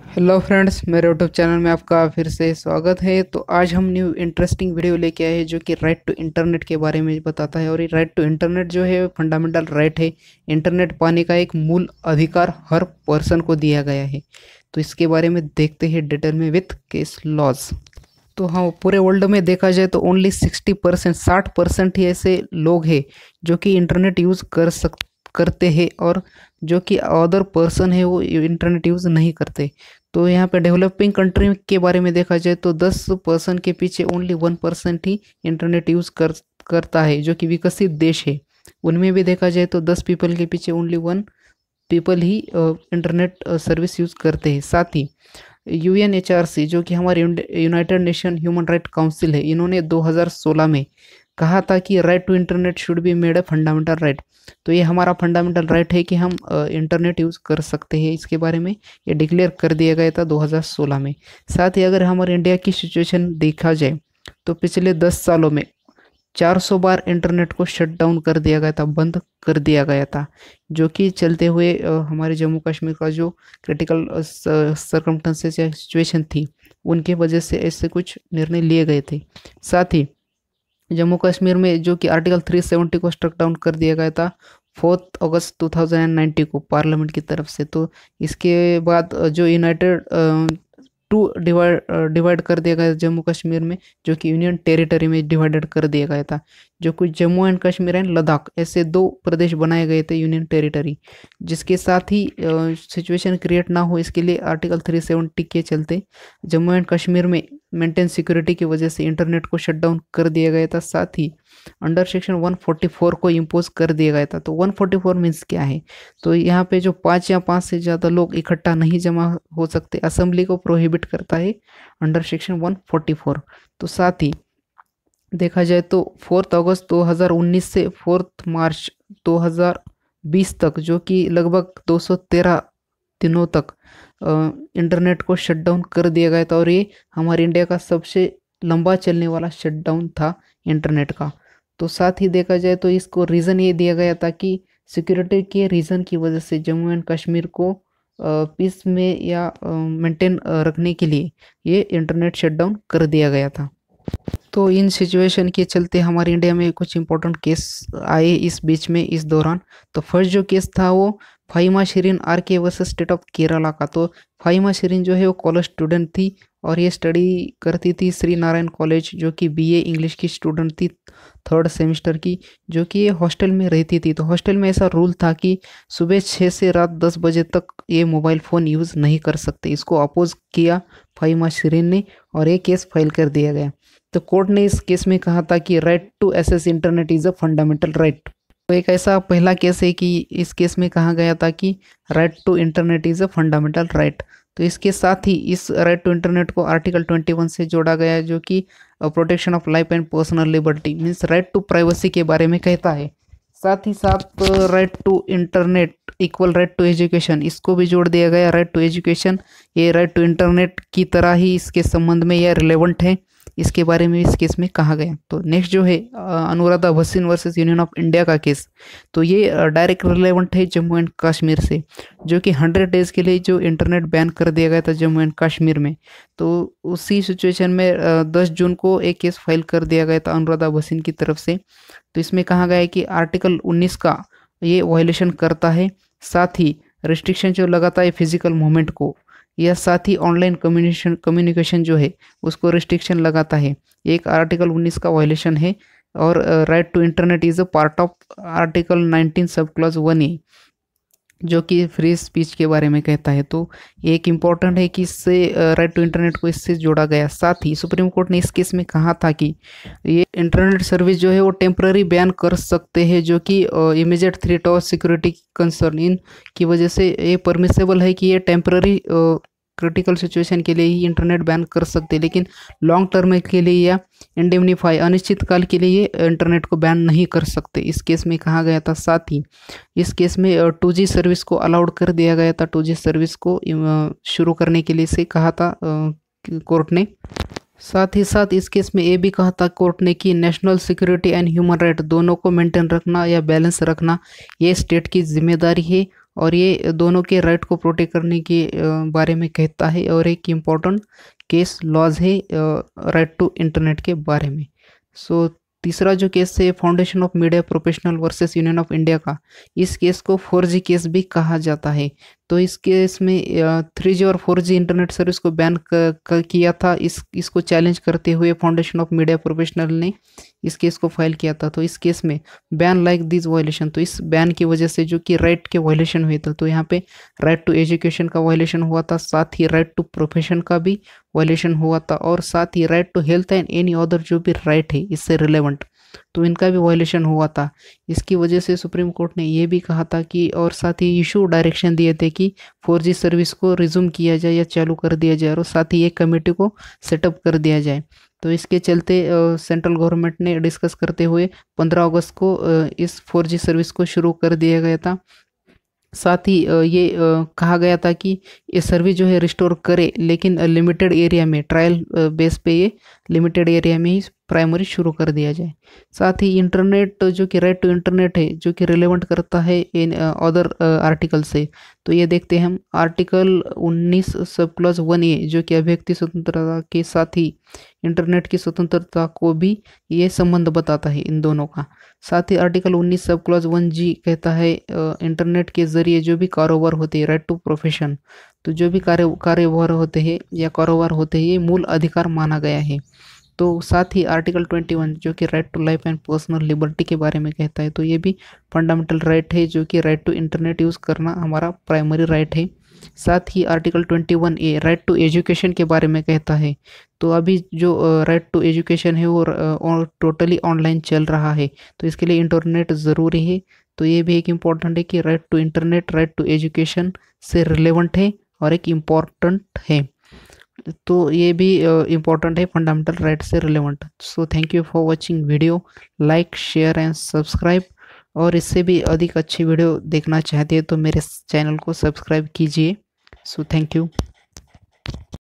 Hello friends, मेरे YouTube channel में आपका फिर से स्वागत है। तो आज हम न्यू इंटरेस्टिंग वीडियो लेके आए हैं जो कि राइट टू इंटरनेट के बारे में बताता है। और ये राइट टू इंटरनेट जो है फंडामेंटल राइट है। इंटरनेट पाने का एक मूल अधिकार हर पर्सन को दिया गया है। तो इसके बारे में देखते हैं डिटेल में विथ केस लॉज। तो हाँ, पूरे वर्ल्ड में देखा जाए तो ओनली 60% 60% ही ऐसे लोग हैं जो कि इंटरनेट यूज़ करते हैं, और जो कि अदर पर्सन है वो इंटरनेट यूज़ नहीं करते। तो यहाँ पे डेवलपिंग कंट्री के बारे में देखा जाए तो 10% के पीछे ओनली 1% ही इंटरनेट यूज़ करता है, जो कि विकसित देश है। उनमें भी देखा जाए तो 10 पीपल के पीछे ओनली 1 पीपल ही इंटरनेट सर्विस यूज़ करते हैं। साथ ही यूएनएचआरसी जो कि हमारे United Nation Human Right Council है, इन्होंने 2016 में कहा था कि right to internet should be made a fundamental right. तो ये हमारा फंडामेंटल राइट है कि हम इंटरनेट यूज़ कर सकते हैं। इसके बारे में ये डिक्लेयर कर दिया गया था 2016 में। साथ ही अगर हमारे इंडिया की सिचुएशन देखा जाए तो पिछले 10 सालों में 400 बार इंटरनेट को शट डाउन कर दिया गया था, बंद कर दिया गया था, जो कि चलते हुए हमारे जम्मू कश्मीर का जो क्रिटिकल सर्कमस्टेंसेस या सिचुएशन थी, उनके वजह से ऐसे कुछ निर्णय लिए गए थे। साथ ही जम्मू कश्मीर में जो कि आर्टिकल 370 को स्ट्रक डाउन कर दिया गया था 4 अगस्त 2090 को पार्लियामेंट की तरफ से। तो इसके बाद जो यूनाइटेड टू डिवाइड कर दिया गया जम्मू कश्मीर में, जो कि यूनियन टेरिटरी में डिवाइडेड कर दिया गया था। जो कुछ जम्मू एंड कश्मीर एंड लद्दाख ऐसे 2 प्रदेश बनाए गए थे यूनियन टेरिटरी, जिसके साथ ही सिचुएशन क्रिएट ना हो इसके लिए आर्टिकल 370 के चलते जम्मू एंड कश्मीर में मेंटेन सिक्योरिटी की वजह से इंटरनेट को शट डाउन कर दिया गया था। साथ ही अंडर सेक्शन 144 को इम्पोज कर दिया गया था। तो 144 मीन्स क्या है? तो यहाँ पे जो 5 या 5 से ज़्यादा लोग इकट्ठा नहीं जमा हो सकते, असेंबली को प्रोहिबिट करता है अंडर सेक्शन 144। तो साथ ही देखा जाए तो 4 अगस्त 2019 से 4 मार्च 2020 तक, जो कि लगभग 213 दिनों तक इंटरनेट को शट डाउन कर दिया गया था। और ये हमारे इंडिया का सबसे लंबा चलने वाला शटडाउन था इंटरनेट का। तो साथ ही देखा जाए तो इसको रीज़न ये दिया गया था कि सिक्योरिटी के रीज़न की वजह से जम्मू एंड कश्मीर को पीस में या मेंटेन रखने के लिए ये इंटरनेट शटडाउन कर दिया गया था। तो इन सिचुएशन के चलते हमारे इंडिया में कुछ इंपॉर्टेंट केस आए इस बीच में, इस दौरान। तो फर्स्ट जो केस था वो फाहिमा शिरीन आर के वर्सेस स्टेट ऑफ केरला का। तो फाहिमा शिरीन जो है वो कॉलेज स्टूडेंट थी और ये स्टडी करती थी श्री नारायण कॉलेज, जो कि बीए इंग्लिश की स्टूडेंट थी 3rd सेमेस्टर की, जो कि ये हॉस्टल में रहती थी। तो हॉस्टल में ऐसा रूल था कि सुबह 6 से रात 10 बजे तक ये मोबाइल फ़ोन यूज़ नहीं कर सकते। इसको अपोज किया फाहिमा शिरीन ने और ये केस फाइल कर दिया गया। तो कोर्ट ने इस केस में कहा था कि right to access internet is a fundamental right. तो एक ऐसा पहला केस है कि इस केस में कहा गया था कि right to internet is a fundamental right. तो इसके साथ ही इस राइट टू इंटरनेट को आर्टिकल 21 से जोड़ा गया है, जो कि protection of life and personal liberty means right to privacy के बारे में कहता है। साथ ही साथ right to internet equal right to education, इसको भी जोड़ दिया गया। राइट टू एजुकेशन ये राइट टू इंटरनेट की तरह ही इसके संबंध में यह रिलेवेंट है, इसके बारे में इस केस में कहा गया। तो नेक्स्ट जो है Anuradha Bhasin versus union of India का केस। तो ये डायरेक्ट रिलेवेंट है जम्मू एंड कश्मीर से, जो कि 100 डेज़ के लिए जो इंटरनेट बैन कर दिया गया था जम्मू एंड कश्मीर में। तो उसी सिचुएशन में 10 जून को एक केस फाइल कर दिया गया था अनुराधा भसीन की तरफ से। तो इसमें कहा गया है कि आर्टिकल 19 का ये वायलेशन करता है। साथ ही रिस्ट्रिक्शन जो लगाता है फिजिकल मूवमेंट को, या साथ ही ऑनलाइन कम्युनिकेशन जो है उसको रिस्ट्रिक्शन लगाता है। एक आर्टिकल 19 का वायलेशन है। और right to internet is a part of article 19 sub clause 1A, जो कि फ्री स्पीच के बारे में कहता है। तो ये एक इम्पॉर्टेंट है कि इससे राइट टू इंटरनेट को इससे जोड़ा गया। साथ ही सुप्रीम कोर्ट ने इस केस में कहा था कि ये इंटरनेट सर्विस जो है वो टेम्पररी बैन कर सकते हैं, जो कि इमीडिएट थ्रेट और सिक्योरिटी कंसर्न इन की वजह से ये परमिसेबल है कि ये टेम्पररी क्रिटिकल सिचुएशन के लिए ही इंटरनेट बैन कर सकते हैं, लेकिन लॉन्ग टर्म के लिए या इंडेमनीफाई अनिश्चित काल के लिए ये इंटरनेट को बैन नहीं कर सकते, इस केस में कहा गया था। साथ ही इस केस में 2G सर्विस को अलाउड कर दिया गया था। 2G सर्विस को शुरू करने के लिए से कहा था कोर्ट ने। साथ ही साथ इस केस में ये भी कहा था कोर्ट ने कि national security and human right दोनों को मेंटेन रखना या बैलेंस रखना ये स्टेट की जिम्मेदारी है। और ये दोनों के राइट को प्रोटेक्ट करने के बारे में कहता है। और एक इम्पॉर्टेंट केस लॉज है राइट टू इंटरनेट के बारे में। सो तीसरा जो केस है foundation of media professional versus union of India का, इस केस को 4G केस भी कहा जाता है। तो इस केस में 3G और 4G इंटरनेट सर्विस को बैन किया था। इसको चैलेंज करते हुए फाउंडेशन ऑफ मीडिया प्रोफेशनल ने इस केस को फाइल किया था। तो इस केस में बैन लाइक दिस वायलेशन, तो इस बैन की वजह से जो कि राइट के वायलेशन हुए थे, तो यहाँ पे राइट टू एजुकेशन का वायलेशन हुआ था, साथ ही राइट टू प्रोफेशन का भी वायलेशन हुआ था, और साथ ही right to health and any other जो भी राइट है इससे रिलेवेंट, तो इनका भी वायलेशन हुआ था। इसकी वजह से सुप्रीम कोर्ट ने ये भी कहा था कि, और साथ ही इशू डायरेक्शन दिए थे कि 4G सर्विस को रिज्यूम किया जाए या चालू कर दिया जाए, और साथ ही एक कमेटी को सेटअप कर दिया जाए। तो इसके चलते सेंट्रल गवर्नमेंट ने डिस्कस करते हुए 15 अगस्त को इस 4G सर्विस को शुरू कर दिया गया था। साथ ही ये कहा गया था कि ये सर्विस जो है रिस्टोर करे, लेकिन लिमिटेड एरिया में, ट्रायल बेस पे ये लिमिटेड एरिया में ही प्राइमरी शुरू कर दिया जाए। साथ ही इंटरनेट जो कि राइट टू इंटरनेट है, जो कि रिलेवेंट करता है इन अदर आर्टिकल से, तो ये देखते हैं हम आर्टिकल 19 सब क्लॉज 1A जो कि अभिव्यक्ति स्वतंत्रता के साथ ही इंटरनेट की स्वतंत्रता को भी ये संबंध बताता है इन दोनों का। साथ ही आर्टिकल 19 सब क्लॉज 1G कहता है इंटरनेट के जरिए जो भी कारोबार होते हैं, राइट टू प्रोफेशन, तो जो भी कारोबार होते हैं या कारोबार होते हैं ये मूल अधिकार माना गया है। तो साथ ही आर्टिकल 21 जो कि right to life and personal liberty के बारे में कहता है, तो ये भी फंडामेंटल राइट है, जो कि राइट टू इंटरनेट यूज़ करना हमारा प्राइमरी राइट है। साथ ही article 21A right to education के बारे में कहता है। तो अभी जो राइट टू एजुकेशन है वो टोटली ऑनलाइन चल रहा है, तो इसके लिए इंटरनेट ज़रूरी है। तो ये भी एक इम्पॉर्टेंट है कि right to internet right to education से रिलेवेंट है और एक इम्पॉर्टेंट है। तो ये भी इम्पोर्टेंट है, फंडामेंटल राइट से relevant. So thank you for watching video, like share and subscribe. और इससे भी अधिक अच्छी वीडियो देखना चाहते हैं तो मेरे चैनल को सब्सक्राइब कीजिए। So thank you.